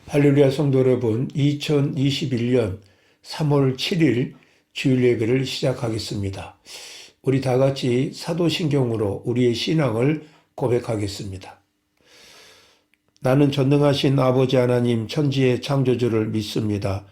할렐루야 성도 여러분, 2021년 3월 7일 주일 예배를 시작하겠습니다. 우리 다 같이 사도신경으로 우리의 신앙을 고백하겠습니다. 나는 전능하신 아버지 하나님 천지의 창조주를 믿습니다.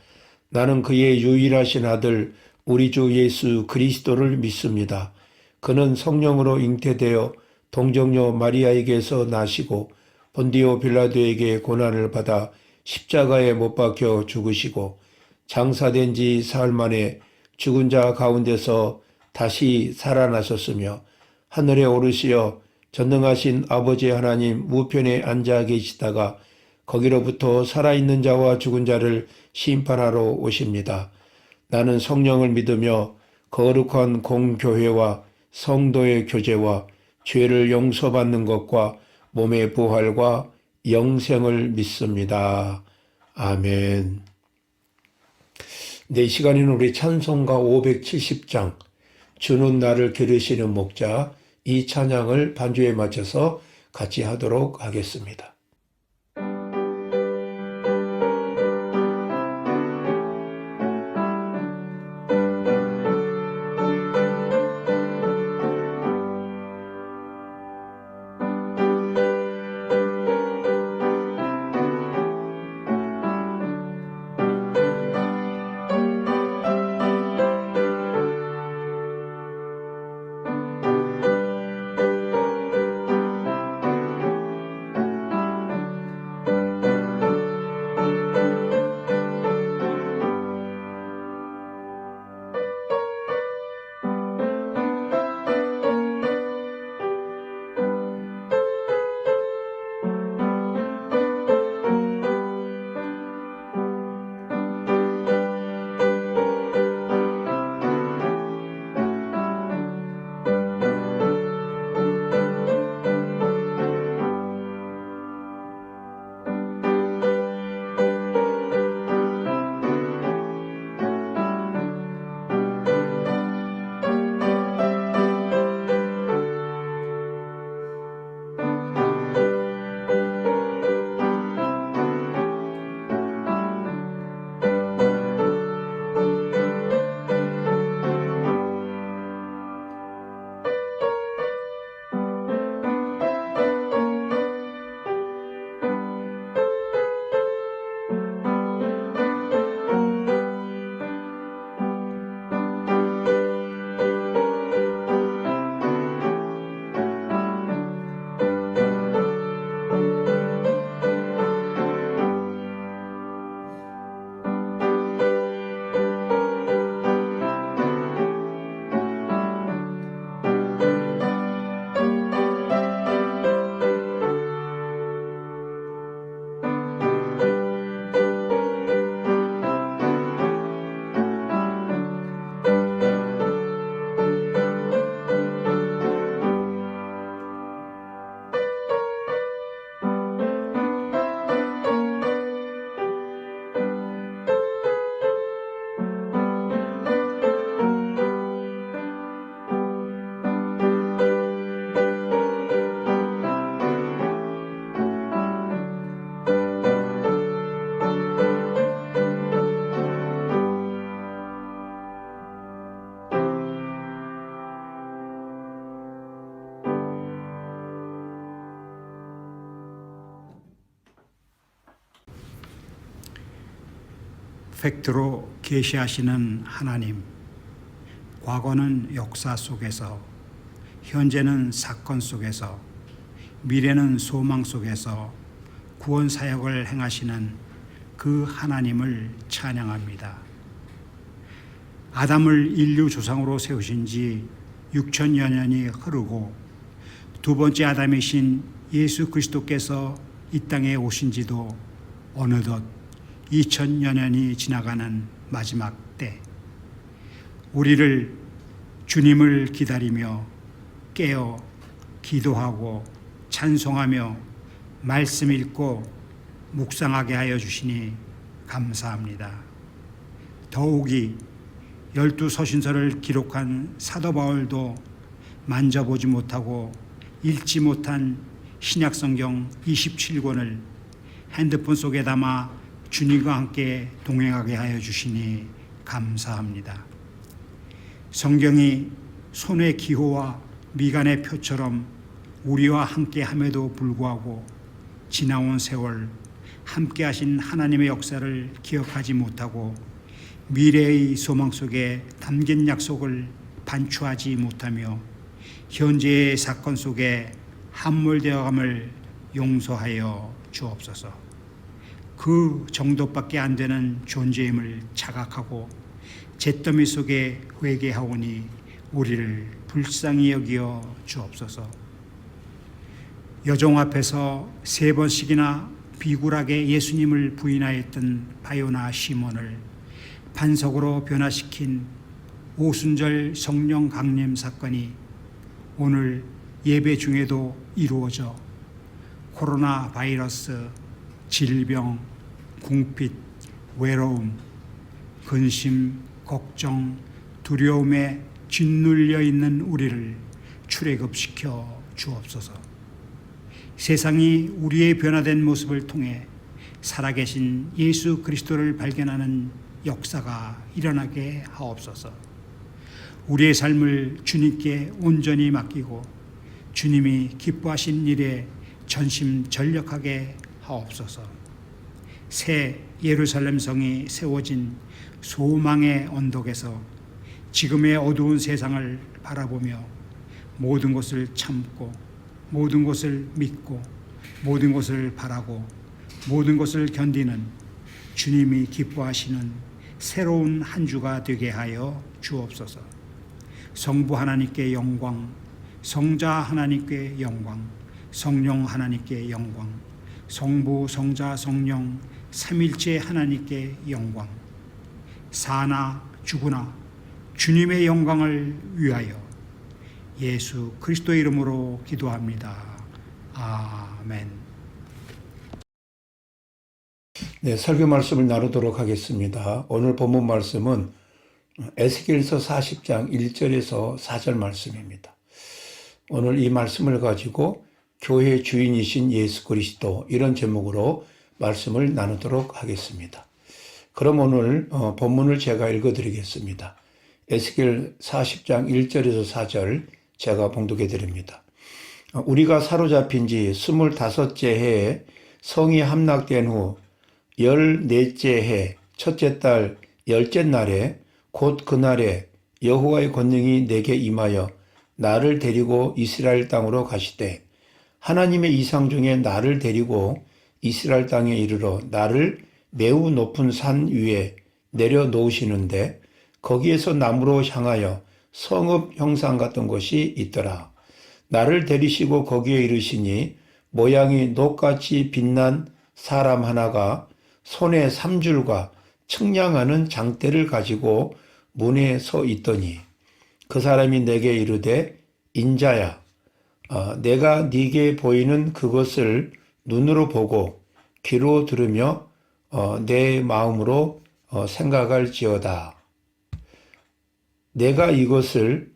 나는 그의 유일하신 아들 우리 주 예수 그리스도를 믿습니다. 그는 성령으로 잉태되어 동정녀 마리아에게서 나시고 본디오 빌라도에게 고난을 받아 십자가에 못 박혀 죽으시고 장사된 지 사흘 만에 죽은 자 가운데서 다시 살아나셨으며 하늘에 오르시어 전능하신 아버지 하나님 우편에 앉아 계시다가 거기로부터 살아있는 자와 죽은 자를 심판하러 오십니다. 나는 성령을 믿으며 거룩한 공교회와 성도의 교제와 죄를 용서받는 것과 몸의 부활과 영생을 믿습니다. 아멘. 이 시간에는 우리 찬송가 570장 주는 나를 기르시는 목자 이 찬양을 반주에 맞춰서 같이 하도록 하겠습니다. 팩트로 계시하시는 하나님, 과거는 역사 속에서, 현재는 사건 속에서, 미래는 소망 속에서 구원 사역을 행하시는 그 하나님을 찬양합니다. 아담을 인류 조상으로 세우신 지 6천여 년이 흐르고 두 번째 아담이신 예수 그리스도께서 이 땅에 오신 지도 어느덧 2000여 년이 지나가는 마지막 때, 우리를 주님을 기다리며 깨어 기도하고 찬송하며 말씀 읽고 묵상하게 하여 주시니 감사합니다. 더욱이 12서신서를 기록한 사도 바울도 만져보지 못하고 읽지 못한 신약성경 27권을 핸드폰 속에 담아 주님과 함께 동행하게 하여 주시니 감사합니다. 성경이 손의 기호와 미간의 표처럼 우리와 함께함에도 불구하고 지나온 세월 함께하신 하나님의 역사를 기억하지 못하고 미래의 소망 속에 담긴 약속을 반추하지 못하며 현재의 사건 속에 함몰되어감을 용서하여 주옵소서. 그 정도밖에 안 되는 존재임을 자각하고 잿더미 속에 회개하오니 우리를 불쌍히 여기어 주옵소서. 여종 앞에서 3번씩이나 비굴하게 예수님을 부인하였던 바요나 시몬을 반석으로 변화시킨 오순절 성령 강림 사건이 오늘 예배 중에도 이루어져 코로나 바이러스, 질병, 궁핍, 외로움, 근심, 걱정, 두려움에 짓눌려 있는 우리를 출애굽시켜 주옵소서. 세상이 우리의 변화된 모습을 통해 살아계신 예수 그리스도를 발견하는 역사가 일어나게 하옵소서. 우리의 삶을 주님께 온전히 맡기고 주님이 기뻐하신 일에 전심전력하게 하옵소서. 새 예루살렘 성이 세워진 소망의 언덕에서 지금의 어두운 세상을 바라보며 모든 것을 참고 모든 것을 믿고 모든 것을 바라고 모든 것을 견디는 주님이 기뻐하시는 새로운 한 주가 되게 하여 주옵소서. 성부 하나님께 영광, 성자 하나님께 영광, 성령 하나님께 영광, 성부 성자 성령 삼일체 하나님께 영광, 사나 죽으나 주님의 영광을 위하여 예수 그리스도의 이름으로 기도합니다. 아멘. 네, 설교 말씀을 나누도록 하겠습니다. 오늘 본문 말씀은 에스겔서 40장 1절에서 4절 말씀입니다. 오늘 이 말씀을 가지고 교회 주인이신 예수 그리스도, 이런 제목으로 말씀을 나누도록 하겠습니다. 그럼 오늘 본문을 제가 읽어드리겠습니다. 에스겔 40장 1절에서 4절 제가 봉독해 드립니다. 우리가 사로잡힌 지 25째 해에 성이 함락된 후 14째 해 첫째 달 10째 날에 곧 그날에 여호와의 권능이 내게 임하여 나를 데리고 이스라엘 땅으로 가시되 하나님의 이상 중에 나를 데리고 이스라엘 땅에 이르러 나를 매우 높은 산 위에 내려놓으시는데 거기에서 나무로 향하여 성읍 형상 같은 것이 있더라. 나를 데리시고 거기에 이르시니 모양이 녹같이 빛난 사람 하나가 손에 3줄과 측량하는 장대를 가지고 문에 서 있더니 그 사람이 내게 이르되 인자야, 내가 네게 보이는 그것을 눈으로 보고 귀로 들으며 내 마음으로 생각할지어다. 내가 이것을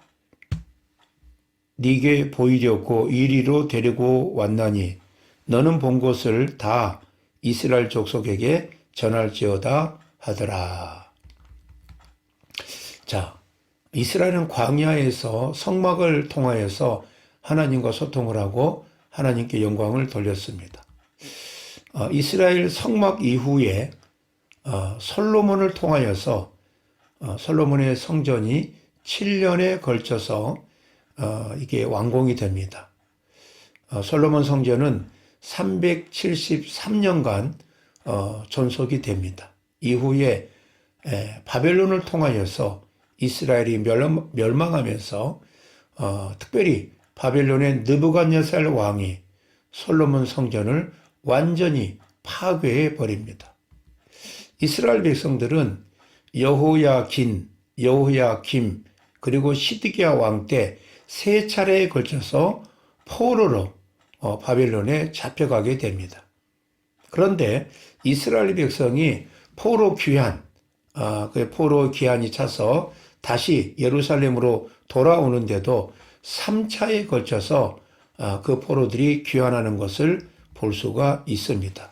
네게 보이려고 이리로 데리고 왔나니 너는 본 것을 다 이스라엘 족속에게 전할지어다 하더라. 자, 이스라엘은 광야에서 성막을 통하여서 하나님과 소통을 하고 하나님께 영광을 돌렸습니다. 이스라엘 성막 이후에 솔로몬을 통하여서 솔로몬의 성전이 7년에 걸쳐서 이게 완공이 됩니다. 솔로몬 성전은 373년간 존속이 됩니다. 이후에 바벨론을 통하여서 이스라엘이 멸망하면서 특별히 바벨론의 느부갓네살 왕이 솔로몬 성전을 완전히 파괴해 버립니다. 이스라엘 백성들은 여호야긴, 여호야김, 그리고 시드기야 왕 때 3차례에 걸쳐서 포로로 바벨론에 잡혀가게 됩니다. 그런데 이스라엘 백성이 포로 귀환, 그 포로 기한이 차서 다시 예루살렘으로 돌아오는데도 3차에 걸쳐서 그 포로들이 귀환하는 것을 볼 수가 있습니다.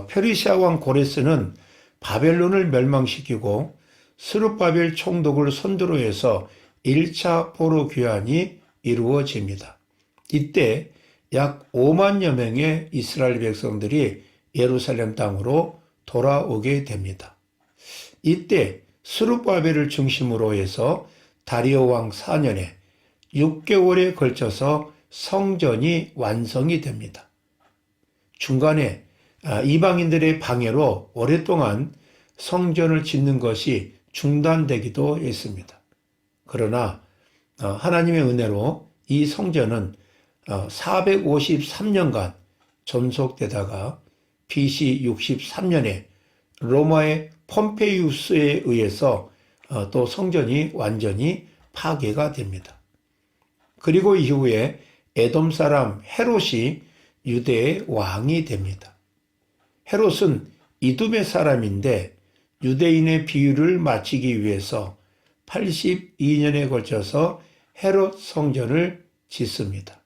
페르시아 왕 고레스는 바벨론을 멸망시키고 스룹바벨 총독을 선두로 해서 1차 포로 귀환이 이루어집니다. 이때 약 5만여 명의 이스라엘 백성들이 예루살렘 땅으로 돌아오게 됩니다. 이때 스룹바벨을 중심으로 해서 다리오 왕 4년에 6개월에 걸쳐서 성전이 완성이 됩니다. 중간에 이방인들의 방해로 오랫동안 성전을 짓는 것이 중단되기도 했습니다. 그러나 하나님의 은혜로 이 성전은 453년간 존속되다가 BC 63년에 로마의 폼페이우스에 의해서 또 성전이 완전히 파괴가 됩니다. 그리고 이후에 에돔 사람 헤롯이 유대의 왕이 됩니다. 헤롯은 이두메 사람인데 유대인의 비유를 마치기 위해서 82년에 걸쳐서 헤롯 성전을 짓습니다.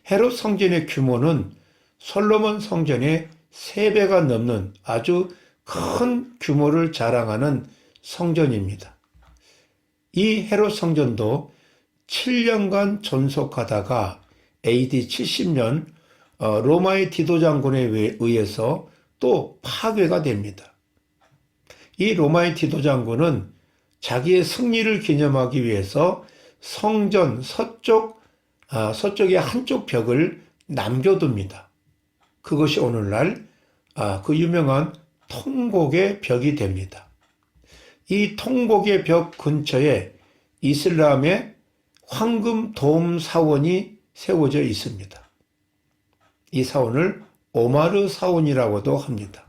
헤롯 성전의 규모는 솔로몬 성전의 3배가 넘는 아주 큰 규모를 자랑하는 성전입니다. 이 헤롯 성전도 7년간 존속하다가 AD 70년 로마의 디도 장군에 의해서 또 파괴가 됩니다. 이 로마의 디도 장군은 자기의 승리를 기념하기 위해서 성전 서쪽의 한쪽 벽을 남겨둡니다. 그것이 오늘날 그 유명한 통곡의 벽이 됩니다. 이 통곡의 벽 근처에 이슬람의 황금 돔 사원이 세워져 있습니다. 이 사원을 오마르 사원이라고도 합니다.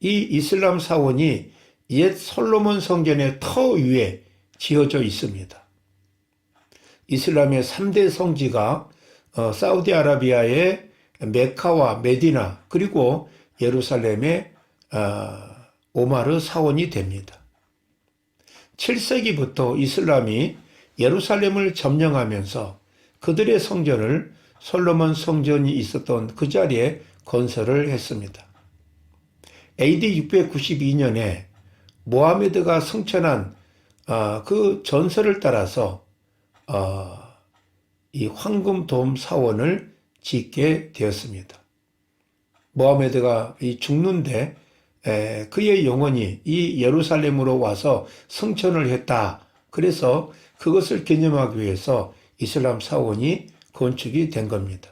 이 이슬람 사원이 옛 솔로몬 성전의 터 위에 지어져 있습니다. 이슬람의 3대 성지가 사우디아라비아의 메카와 메디나 그리고 예루살렘의 오마르 사원이 됩니다. 7세기부터 이슬람이 예루살렘을 점령하면서 그들의 성전을 솔로몬 성전이 있었던 그 자리에 건설을 했습니다. AD 692년에 모하메드가 승천한 그 전설을 따라서 이 황금돔 사원을 짓게 되었습니다. 모하메드가 죽는데 그의 영혼이 이 예루살렘으로 와서 승천을 했다. 그래서 그것을 기념하기 위해서 이슬람 사원이 건축이 된 겁니다.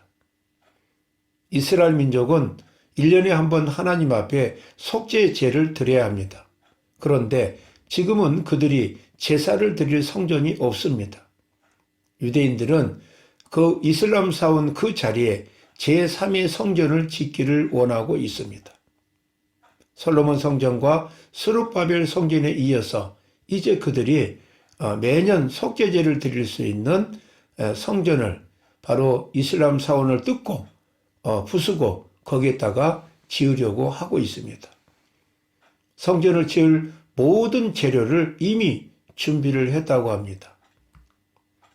이스라엘 민족은 1년에 한 번 하나님 앞에 속죄 제를 드려야 합니다. 그런데 지금은 그들이 제사를 드릴 성전이 없습니다. 유대인들은 그 이슬람 사원 그 자리에 제3의 성전을 짓기를 원하고 있습니다. 솔로몬 성전과 스룹바벨 성전에 이어서 이제 그들이 매년 속죄제를 드릴 수 있는 성전을 바로 이슬람 사원을 뜯고 부수고 거기에다가 지으려고 하고 있습니다. 성전을 지을 모든 재료를 이미 준비를 했다고 합니다.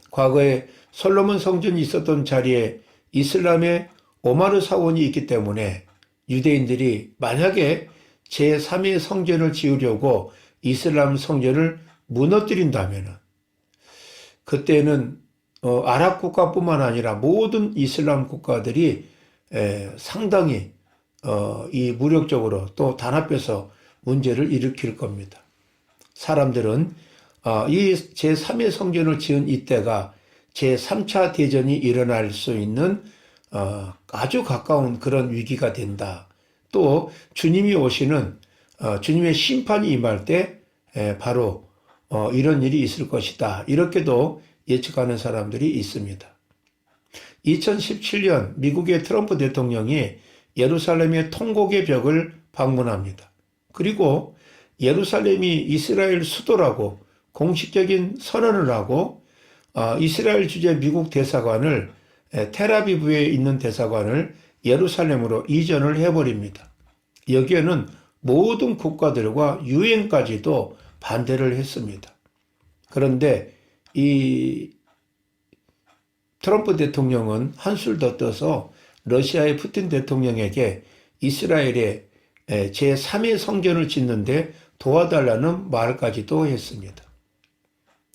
과거에 솔로몬 성전이 있었던 자리에 이슬람의 오마르 사원이 있기 때문에 유대인들이 만약에 제3의 성전을 지으려고 이슬람 성전을 무너뜨린다면 그때는 아랍 국가뿐만 아니라 모든 이슬람 국가들이 상당히 이 무력적으로 또 단합해서 문제를 일으킬 겁니다. 사람들은 이 제3의 성전을 지은 이때가 제3차 대전이 일어날 수 있는 아주 가까운 그런 위기가 된다. 또 주님이 오시는 주님의 심판이 임할 때 바로 이런 일이 있을 것이다. 이렇게도 예측하는 사람들이 있습니다. 2017년 미국의 트럼프 대통령이 예루살렘의 통곡의 벽을 방문합니다. 그리고 예루살렘이 이스라엘 수도라고 공식적인 선언을 하고 이스라엘 주재 미국 대사관을 텔아비브에 있는 대사관을 예루살렘으로 이전을 해버립니다. 여기에는 모든 국가들과 유엔까지도 반대를 했습니다. 그런데 이 트럼프 대통령은 한술 더 떠서 러시아의 푸틴 대통령에게 이스라엘의 제3의 성전을 짓는데 도와달라는 말까지도 했습니다.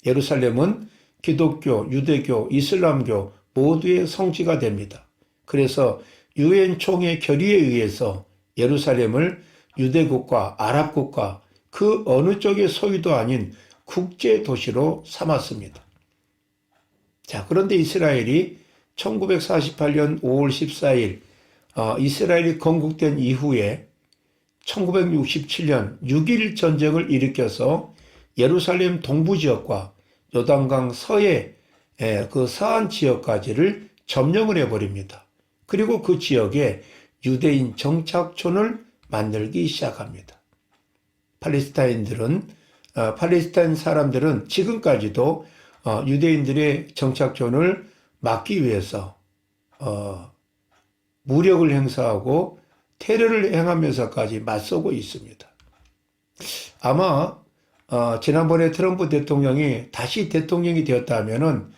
예루살렘은 기독교, 유대교, 이슬람교 모두의 성지가 됩니다. 그래서 유엔 총회 결의에 의해서 예루살렘을 유대국가, 아랍국가 그 어느 쪽의 소유도 아닌 국제 도시로 삼았습니다. 자, 그런데 이스라엘이 1948년 5월 14일 이스라엘이 건국된 이후에 1967년 6.1 전쟁을 일으켜서 예루살렘 동부 지역과 요단강 서해 그 서안 지역까지를 점령을 해버립니다. 그리고 그 지역에 유대인 정착촌을 만들기 시작합니다. 팔레스타인 사람들은 지금까지도 유대인들의 정착촌을 막기 위해서 무력을 행사하고 테러를 행하면서까지 맞서고 있습니다. 아마 지난번에 트럼프 대통령이 다시 대통령이 되었다면은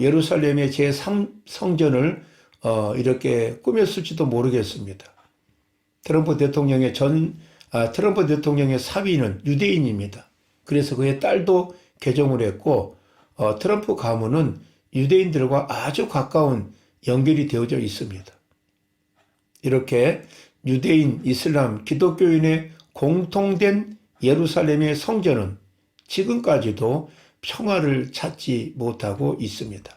예루살렘의 제3성전을 이렇게 꾸몄을지도 모르겠습니다. 트럼프 대통령의 사위는 유대인입니다. 그래서 그의 딸도 개종을 했고 트럼프 가문은 유대인들과 아주 가까운 연결이 되어져 있습니다. 이렇게 유대인, 이슬람, 기독교인의 공통된 예루살렘의 성전은 지금까지도 평화를 찾지 못하고 있습니다.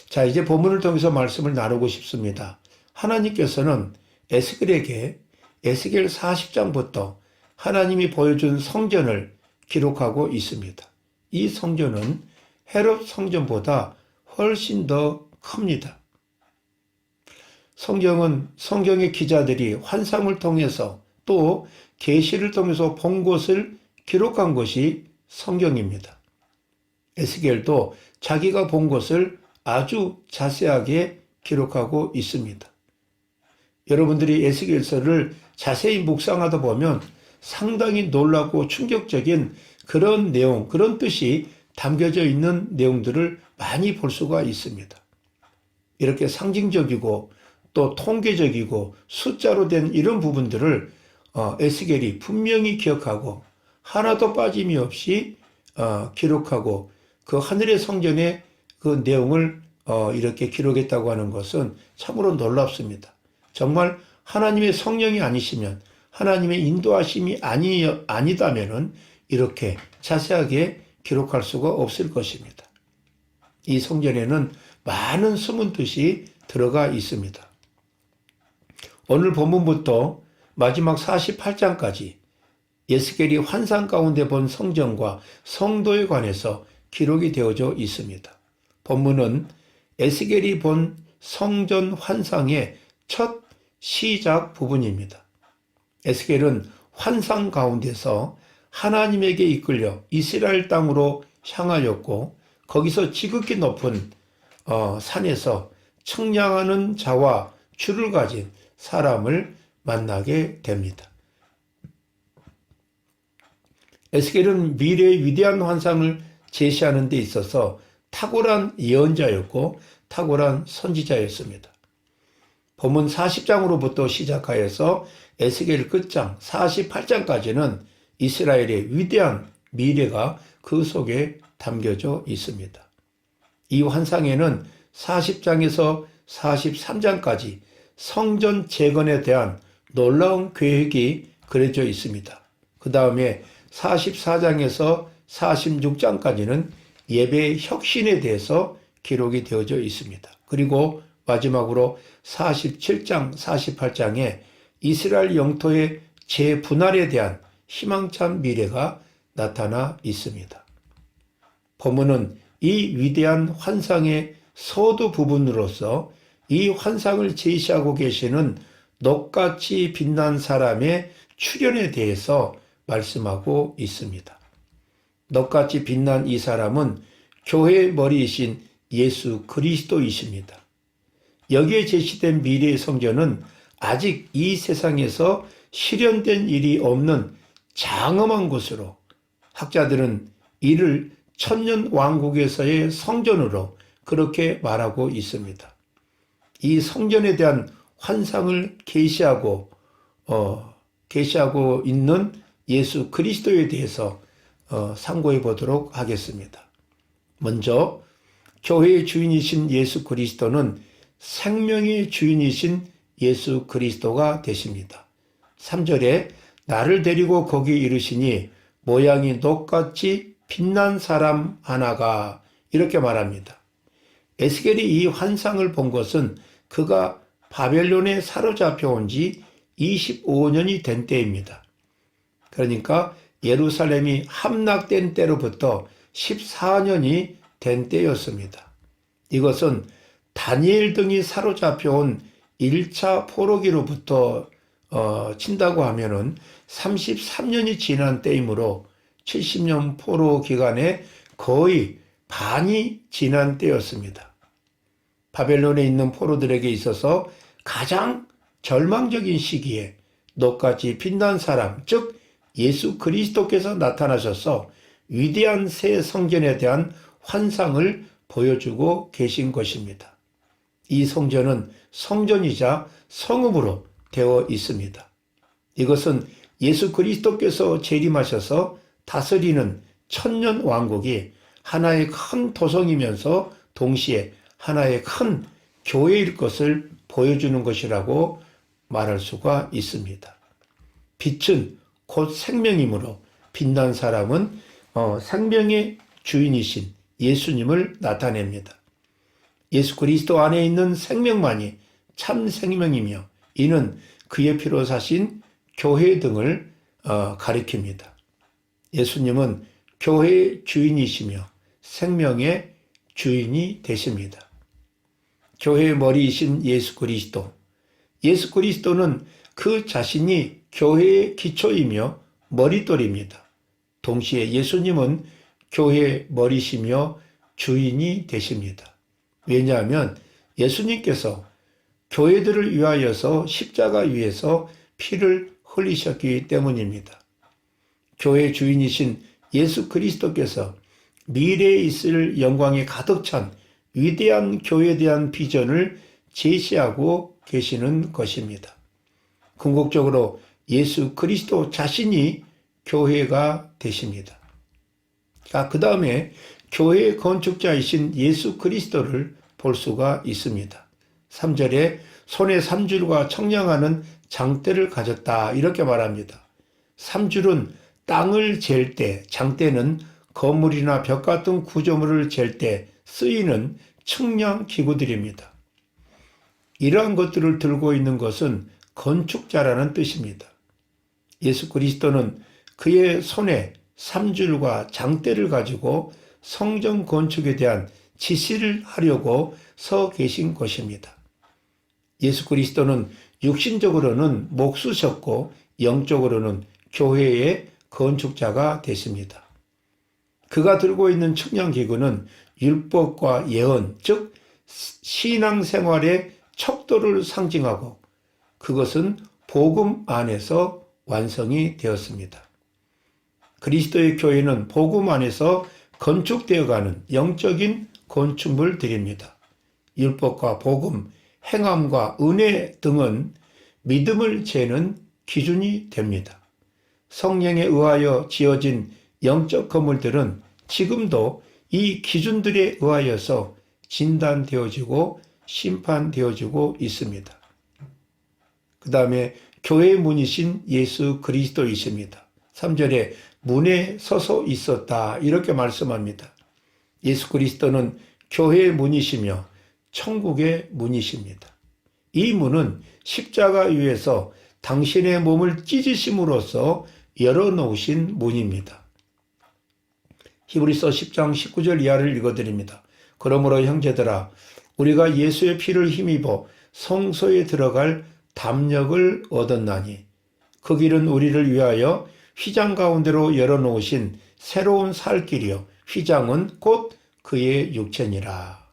자, 이제 본문을 통해서 말씀을 나누고 싶습니다. 하나님께서는 에스겔에게 에스겔 40장부터 하나님이 보여준 성전을 기록하고 있습니다. 이 성전은 헤롯 성전보다 훨씬 더 큽니다. 성경의 기자들이 환상을 통해서 또 계시를 통해서 본 것을 기록한 것이 성경입니다. 에스겔도 자기가 본 것을 아주 자세하게 기록하고 있습니다. 여러분들이 에스겔서를 자세히 묵상하다 보면 상당히 놀랍고 충격적인 그런 내용, 그런 뜻이 담겨져 있는 내용들을 많이 볼 수가 있습니다. 이렇게 상징적이고 또 통계적이고 숫자로 된 이런 부분들을 에스겔이 분명히 기억하고 하나도 빠짐이 없이 기록하고 그 하늘의 성전의 그 내용을 이렇게 기록했다고 하는 것은 참으로 놀랍습니다. 정말 하나님의 성령이 아니시면, 하나님의 인도하심이 아니다면은 이렇게 자세하게 기록할 수가 없을 것입니다. 이 성전에는 많은 숨은 뜻이 들어가 있습니다. 오늘 본문부터 마지막 48장까지 에스겔이 환상 가운데 본 성전과 성도에 관해서 기록이 되어져 있습니다. 본문은 에스겔이 본 성전 환상의 첫 시작 부분입니다. 에스겔은 환상 가운데서 하나님에게 이끌려 이스라엘 땅으로 향하였고 거기서 지극히 높은 산에서 청량하는 자와 줄을 가진 사람을 만나게 됩니다. 에스겔은 미래의 위대한 환상을 제시하는 데 있어서 탁월한 예언자였고 탁월한 선지자였습니다. 본문 40장으로부터 시작하여서 에스겔 끝장 48장까지는 이스라엘의 위대한 미래가 그 속에 담겨져 있습니다. 이 환상에는 40장에서 43장까지 성전 재건에 대한 놀라운 계획이 그려져 있습니다. 그 다음에 44장에서 46장까지는 예배의 혁신에 대해서 기록이 되어져 있습니다. 그리고 마지막으로 47장, 48장에 이스라엘 영토의 재분할에 대한 희망찬 미래가 나타나 있습니다. 본문은 이 위대한 환상의 서두 부분으로서 이 환상을 제시하고 계시는 녹같이 빛난 사람의 출현에 대해서 말씀하고 있습니다. 녹같이 빛난 이 사람은 교회의 머리이신 예수 그리스도이십니다. 여기에 제시된 미래의 성전은 아직 이 세상에서 실현된 일이 없는 장엄한 곳으로 학자들은 이를 천년 왕국에서의 성전으로 그렇게 말하고 있습니다. 이 성전에 대한 환상을 계시하고 계시하고 있는 예수 그리스도에 대해서 상고해 보도록 하겠습니다. 먼저 교회의 주인이신 예수 그리스도는 생명의 주인이신 예수 그리스도가 되십니다. 3절에 나를 데리고 거기 이르시니 모양이 녹같이 빛난 사람 하나가, 이렇게 말합니다. 에스겔이 이 환상을 본 것은 그가 바벨론에 사로잡혀 온 지 25년이 된 때입니다. 그러니까 예루살렘이 함락된 때로부터 14년이 된 때였습니다. 이것은 다니엘 등이 사로잡혀 온 1차 포로기로부터 친다고 하면은 33년이 지난 때이므로 70년 포로 기간에 거의 반이 지난 때였습니다. 바벨론에 있는 포로들에게 있어서 가장 절망적인 시기에 녹같이 빛난 사람, 즉 예수 그리스도께서 나타나셔서 위대한 새 성전에 대한 환상을 보여주고 계신 것입니다. 이 성전은 성전이자 성읍으로 되어 있습니다. 이것은 예수 그리스도께서 재림하셔서 다스리는 천년 왕국이 하나의 큰 도성이면서 동시에 하나의 큰 교회일 것을 보여주는 것이라고 말할 수가 있습니다. 빛은 곧 생명이므로 빛난 사람은 생명의 주인이신 예수님을 나타냅니다. 예수 그리스도 안에 있는 생명만이 참 생명이며 이는 그의 피로 사신 교회 등을 가리킵니다. 예수님은 교회의 주인이시며 생명의 주인이 되십니다. 교회의 머리이신 예수 그리스도. 예수 그리스도는 그 자신이 교회의 기초이며 머릿돌입니다. 동시에 예수님은 교회의 머리시며 주인이 되십니다. 왜냐하면 예수님께서 교회들을 위하여서 십자가 위에서 피를 흘리셨기 때문입니다. 교회의 주인이신 예수 그리스도께서 미래에 있을 영광에 가득 찬 위대한 교회에 대한 비전을 제시하고 계시는 것입니다. 궁극적으로 예수 그리스도 자신이 교회가 되십니다. 그 다음에 교회의 건축자이신 예수 그리스도를 볼 수가 있습니다. 3절에 손에 3줄과 청량하는 장대를 가졌다, 이렇게 말합니다. 3줄은 땅을 잴 때, 장대는 건물이나 벽 같은 구조물을 잴 때 쓰이는 측량 기구들입니다. 이러한 것들을 들고 있는 것은 건축자라는 뜻입니다. 예수 그리스도는 그의 손에 3줄과 장대를 가지고 성전 건축에 대한 지시를 하려고 서 계신 것입니다. 예수 그리스도는 육신적으로는 목수셨고 영적으로는 교회의 건축자가 되십니다. 그가 들고 있는 측량기구는 율법과 예언, 즉 신앙생활의 척도를 상징하고 그것은 복음 안에서 완성이 되었습니다. 그리스도의 교회는 복음 안에서 건축되어가는 영적인 건축물들입니다. 율법과 복음, 행함과 은혜 등은 믿음을 재는 기준이 됩니다. 성령에 의하여 지어진 영적 건물들은 지금도 이 기준들에 의하여서 진단되어지고 심판되어지고 있습니다. 그 다음에 교회의 문이신 예수 그리스도이십니다. 3절에 문에 서서 있었다, 이렇게 말씀합니다. 예수 그리스도는 교회의 문이시며 천국의 문이십니다. 이 문은 십자가 위에서 당신의 몸을 찢으심으로써 열어놓으신 문입니다. 히브리서 10장 19절 이하를 읽어드립니다. 그러므로 형제들아, 우리가 예수의 피를 힘입어 성소에 들어갈 담력을 얻었나니 그 길은 우리를 위하여 휘장 가운데로 열어놓으신 새로운 살 길이요 휘장은 곧 그의 육체니라.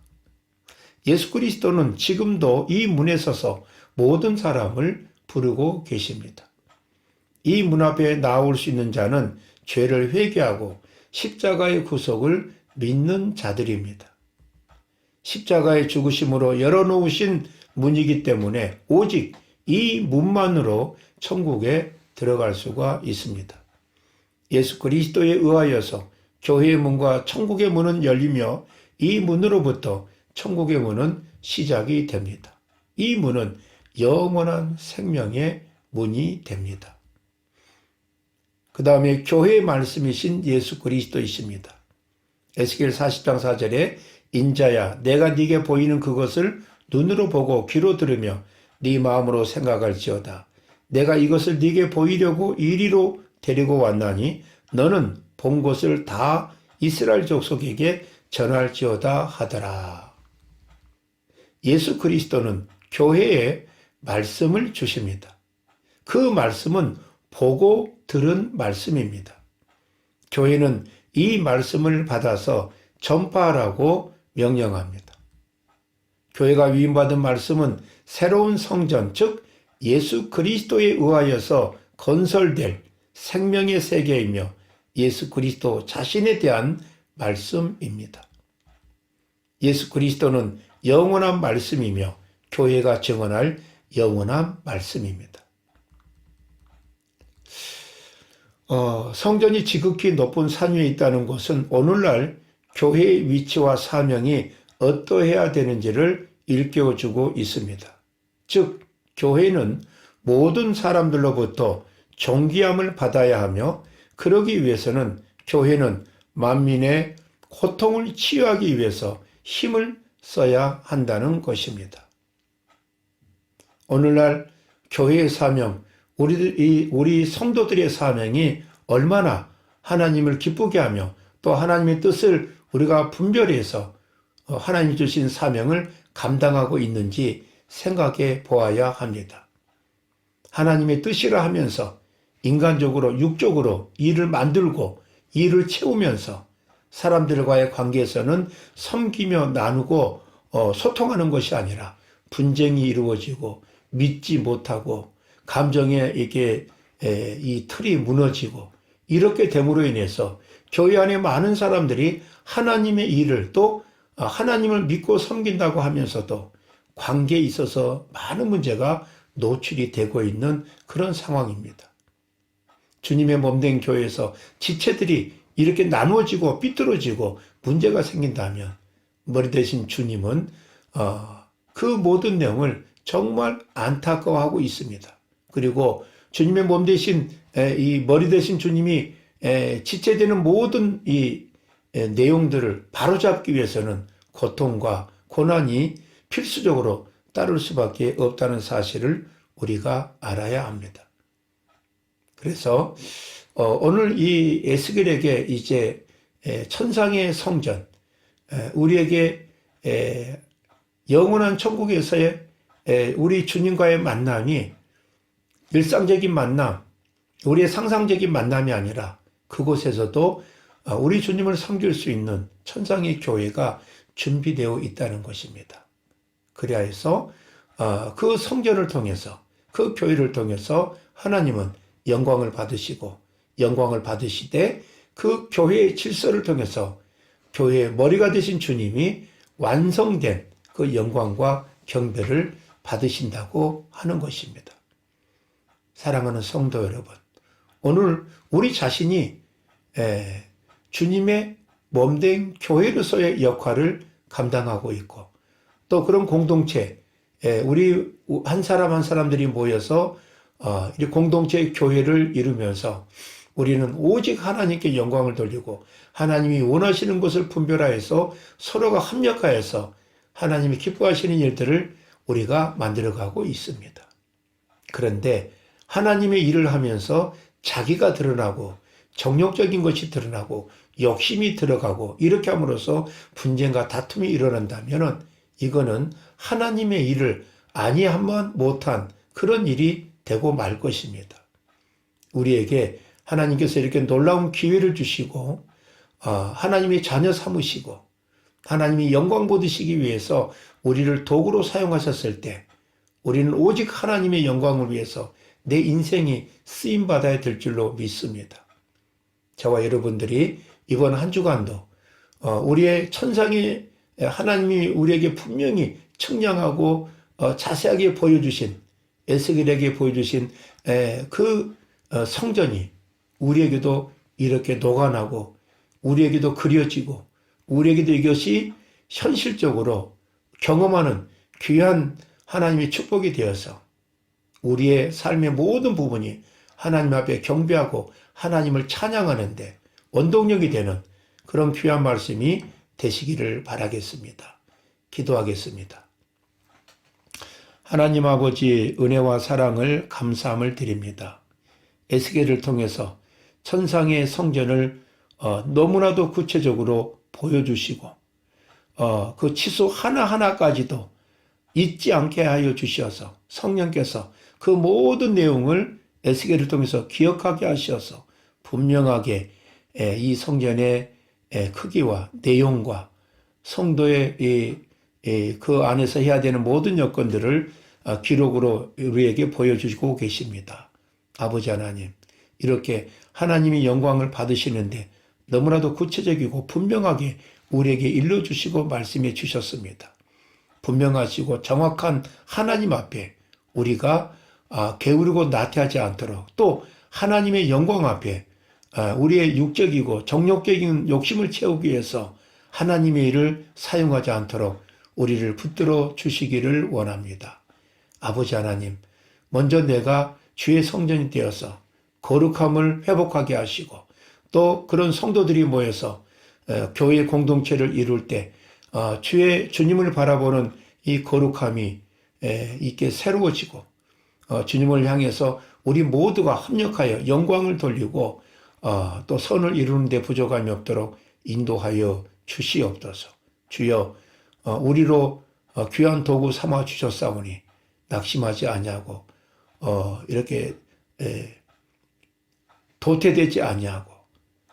예수 그리스도는 지금도 이 문에 서서 모든 사람을 부르고 계십니다. 이 문 앞에 나올 수 있는 자는 죄를 회개하고 십자가의 구속을 믿는 자들입니다. 십자가의 죽으심으로 열어놓으신 문이기 때문에 오직 이 문만으로 천국에 들어갈 수가 있습니다. 예수 그리스도에 의하여서 교회의 문과 천국의 문은 열리며 이 문으로부터 천국의 문은 시작이 됩니다. 이 문은 영원한 생명의 문이 됩니다. 그 다음에 교회의 말씀이신 예수 그리스도이십니다. 에스겔 40장 4절에 인자야 내가 네게 보이는 그것을 눈으로 보고 귀로 들으며 네 마음으로 생각할지어다. 내가 이것을 네게 보이려고 이리로 데리고 왔나니 너는 본 것을 다 이스라엘 족속에게 전할지어다 하더라. 예수 그리스도는 교회에 말씀을 주십니다. 그 말씀은 보고 들은 말씀입니다. 교회는 이 말씀을 받아서 전파하라고 명령합니다. 교회가 위임받은 말씀은 새로운 성전, 즉 예수 그리스도에 의하여서 건설될 생명의 세계이며 예수 그리스도 자신에 대한 말씀입니다. 예수 그리스도는 영원한 말씀이며 교회가 증언할 영원한 말씀입니다. 성전이 지극히 높은 산 위에 있다는 것은 오늘날 교회의 위치와 사명이 어떠해야 되는지를 일깨워주고 있습니다. 즉 교회는 모든 사람들로부터 존귀함을 받아야 하며 그러기 위해서는 교회는 만민의 고통을 치유하기 위해서 힘을 써야 한다는 것입니다. 오늘날 교회의 사명, 우리 성도들의 사명이 얼마나 하나님을 기쁘게 하며 또 하나님의 뜻을 우리가 분별해서 하나님 주신 사명을 감당하고 있는지 생각해 보아야 합니다. 하나님의 뜻이라 하면서 인간적으로 육적으로 일을 만들고 일을 채우면서 사람들과의 관계에서는 섬기며 나누고 소통하는 것이 아니라 분쟁이 이루어지고 믿지 못하고 감정에 이게 이 틀이 무너지고 이렇게 됨으로 인해서 교회 안에 많은 사람들이 하나님의 일을 또 하나님을 믿고 섬긴다고 하면서도 관계에 있어서 많은 문제가 노출이 되고 있는 그런 상황입니다. 주님의 몸된 교회에서 지체들이 이렇게 나누어지고 삐뚤어지고 문제가 생긴다면 머리 대신 주님은 그 모든 내용을 정말 안타까워하고 있습니다. 그리고 주님의 몸 대신 이 머리 대신 주님이 지체되는 모든 이 내용들을 바로잡기 위해서는 고통과 고난이 필수적으로 따를 수밖에 없다는 사실을 우리가 알아야 합니다. 그래서 오늘 이 에스겔에게 이제 천상의 성전, 우리에게 영원한 천국에서의 우리 주님과의 만남이 일상적인 만남, 우리의 상상적인 만남이 아니라 그곳에서도 우리 주님을 섬길 수 있는 천상의 교회가 준비되어 있다는 것입니다. 그래야 해서 그 성전을 통해서 그 교회를 통해서 하나님은 영광을 받으시고 영광을 받으시되 그 교회의 질서를 통해서 교회의 머리가 되신 주님이 완성된 그 영광과 경배를 받으신다고 하는 것입니다. 사랑하는 성도 여러분, 오늘 우리 자신이 주님의 몸된 교회로서의 역할을 감당하고 있고 또 그런 공동체, 우리 한 사람 한 사람들이 모여서 이 공동체의 교회를 이루면서 우리는 오직 하나님께 영광을 돌리고 하나님이 원하시는 것을 분별하여서 서로가 합력하여서 하나님이 기뻐하시는 일들을 우리가 만들어가고 있습니다. 그런데 하나님의 일을 하면서 자기가 드러나고 정욕적인 것이 드러나고 욕심이 들어가고 이렇게 함으로써 분쟁과 다툼이 일어난다면 이거는 하나님의 일을 아니하면 못한 그런 일이 되고 말 것입니다. 우리에게 하나님께서 이렇게 놀라운 기회를 주시고 하나님의 자녀 삼으시고 하나님이 영광 받으시기 위해서 우리를 도구로 사용하셨을 때 우리는 오직 하나님의 영광을 위해서 내 인생이 쓰임받아야 될 줄로 믿습니다. 저와 여러분들이 이번 한 주간도 우리의 천상의 하나님이 우리에게 분명히 청량하고 자세하게 보여주신 에스겔에게 보여주신 그 성전이 우리에게도 이렇게 녹아나고 우리에게도 그려지고 우리에게도 이것이 현실적으로 경험하는 귀한 하나님의 축복이 되어서 우리의 삶의 모든 부분이 하나님 앞에 경배하고 하나님을 찬양하는데 원동력이 되는 그런 귀한 말씀이 되시기를 바라겠습니다. 기도하겠습니다. 하나님 아버지 은혜와 사랑을 감사함을 드립니다. 에스겔을 통해서 천상의 성전을 너무나도 구체적으로 보여주시고 그 치수 하나하나까지도 잊지 않게 하여 주셔서 성령께서 그 모든 내용을 에스겔을 통해서 기억하게 하셔서 분명하게 이 성전의 크기와 내용과 성도의 그 안에서 해야 되는 모든 여건들을 기록으로 우리에게 보여주시고 계십니다. 아버지 하나님, 이렇게 하나님이 영광을 받으시는데 너무나도 구체적이고 분명하게 우리에게 일러주시고 말씀해 주셨습니다. 분명하시고 정확한 하나님 앞에 우리가 게으르고 나태하지 않도록, 또 하나님의 영광 앞에 우리의 육적이고 정욕적인 욕심을 채우기 위해서 하나님의 일을 사용하지 않도록 우리를 붙들어 주시기를 원합니다. 아버지 하나님, 먼저 내가 주의 성전이 되어서 거룩함을 회복하게 하시고, 또 그런 성도들이 모여서 교회 공동체를 이룰 때 주님을 바라보는 이 거룩함이 있게 새로워지고, 주님을 향해서 우리 모두가 합력하여 영광을 돌리고 또 선을 이루는 데 부족함이 없도록 인도하여 주시옵소서. 주여, 우리로 귀한 도구 삼아 주셨사오니 낙심하지 아니하고 이렇게 도태되지 아니하고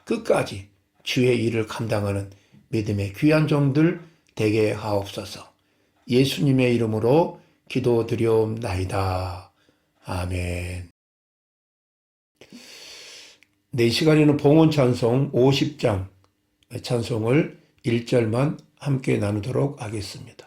끝까지 주의 일을 감당하는 믿음의 귀한 종들 되게 하옵소서. 예수님의 이름으로 기도드리옵나이다. 아멘. 네, 시간에는 봉헌 찬송 50장 찬송을 1절만 함께 나누도록 하겠습니다.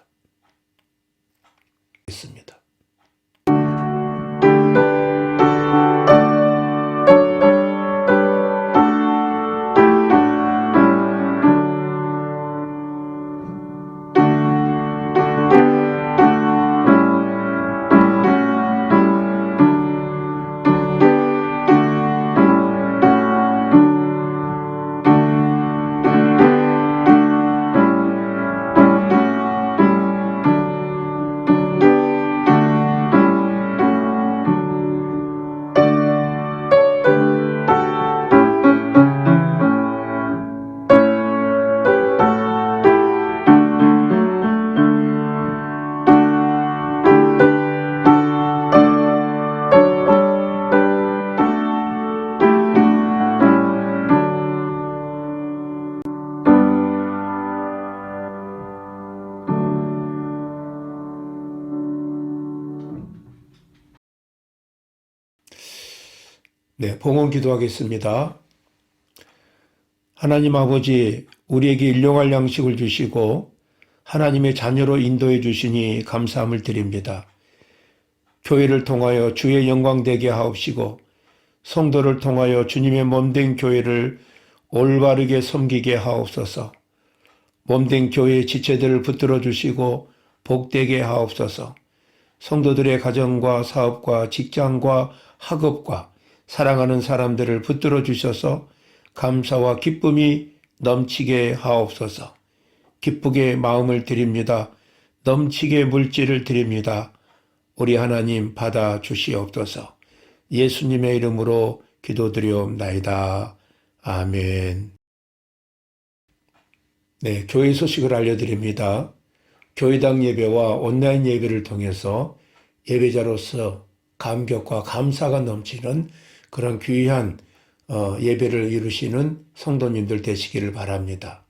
네, 봉헌 기도하겠습니다. 하나님 아버지, 우리에게 일용할 양식을 주시고 하나님의 자녀로 인도해 주시니 감사함을 드립니다. 교회를 통하여 주의 영광 되게 하옵시고 성도를 통하여 주님의 몸된 교회를 올바르게 섬기게 하옵소서. 몸된 교회의 지체들을 붙들어 주시고 복되게 하옵소서. 성도들의 가정과 사업과 직장과 학업과 사랑하는 사람들을 붙들어 주셔서 감사와 기쁨이 넘치게 하옵소서. 기쁘게 마음을 드립니다. 넘치게 물질을 드립니다. 우리 하나님 받아 주시옵소서. 예수님의 이름으로 기도드리옵나이다. 아멘. 네, 교회 소식을 알려드립니다. 교회당 예배와 온라인 예배를 통해서 예배자로서 감격과 감사가 넘치는 그런 귀한 예배를 이루시는 성도님들 되시기를 바랍니다.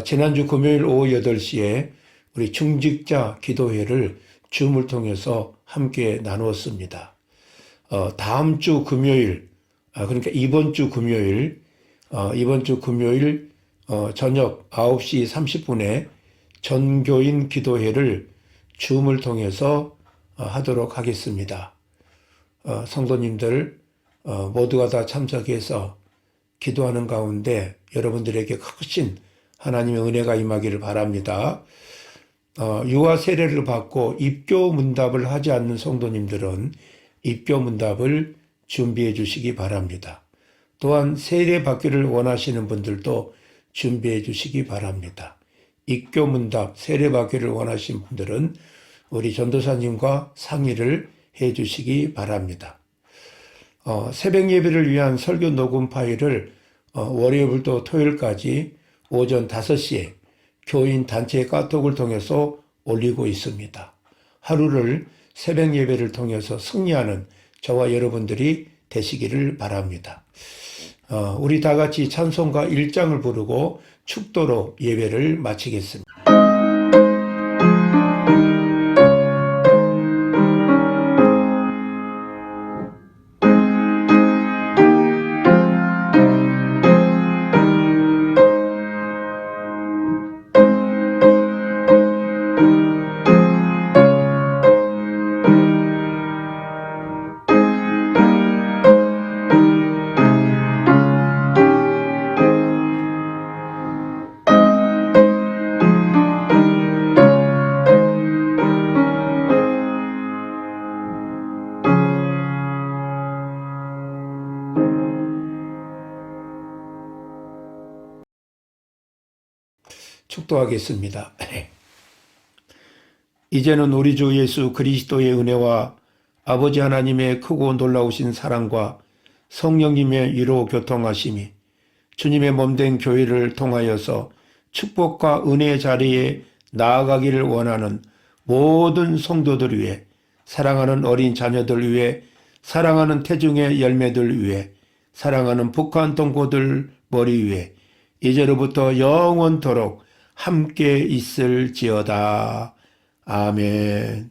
지난주 금요일 오후 8시에 우리 중직자 기도회를 줌을 통해서 함께 나누었습니다. 다음 주 금요일, 그러니까 이번 주 금요일 저녁 9시 30분에 전교인 기도회를 줌을 통해서 하도록 하겠습니다. 성도님들 모두가 다 참석해서 기도하는 가운데 여러분들에게 크신 하나님의 은혜가 임하기를 바랍니다. 유아 세례를 받고 입교 문답을 하지 않는 성도님들은 입교 문답을 준비해 주시기 바랍니다. 또한 세례 받기를 원하시는 분들도 준비해 주시기 바랍니다. 입교 문답, 세례 받기를 원하시는 분들은 우리 전도사님과 상의를 해 주시기 바랍니다. 새벽 예배를 위한 설교 녹음 파일을 월요일부터 토요일까지 오전 5시에 교인 단체 카톡을 통해서 올리고 있습니다. 하루를 새벽 예배를 통해서 승리하는 저와 여러분들이 되시기를 바랍니다. 우리 다 같이 찬송가 1장을 부르고 축도로 예배를 마치겠습니다. 축도하겠습니다. 이제는 우리 주 예수 그리스도의 은혜와 아버지 하나님의 크고 놀라우신 사랑과 성령님의 위로 교통하심이 주님의 몸된 교회를 통하여서 축복과 은혜의 자리에 나아가기를 원하는 모든 성도들 위해, 사랑하는 어린 자녀들 위해, 사랑하는 태중의 열매들 위해, 사랑하는 북한 동포들 머리 위에 이제로부터 영원토록 함께 있을지어다. 아멘.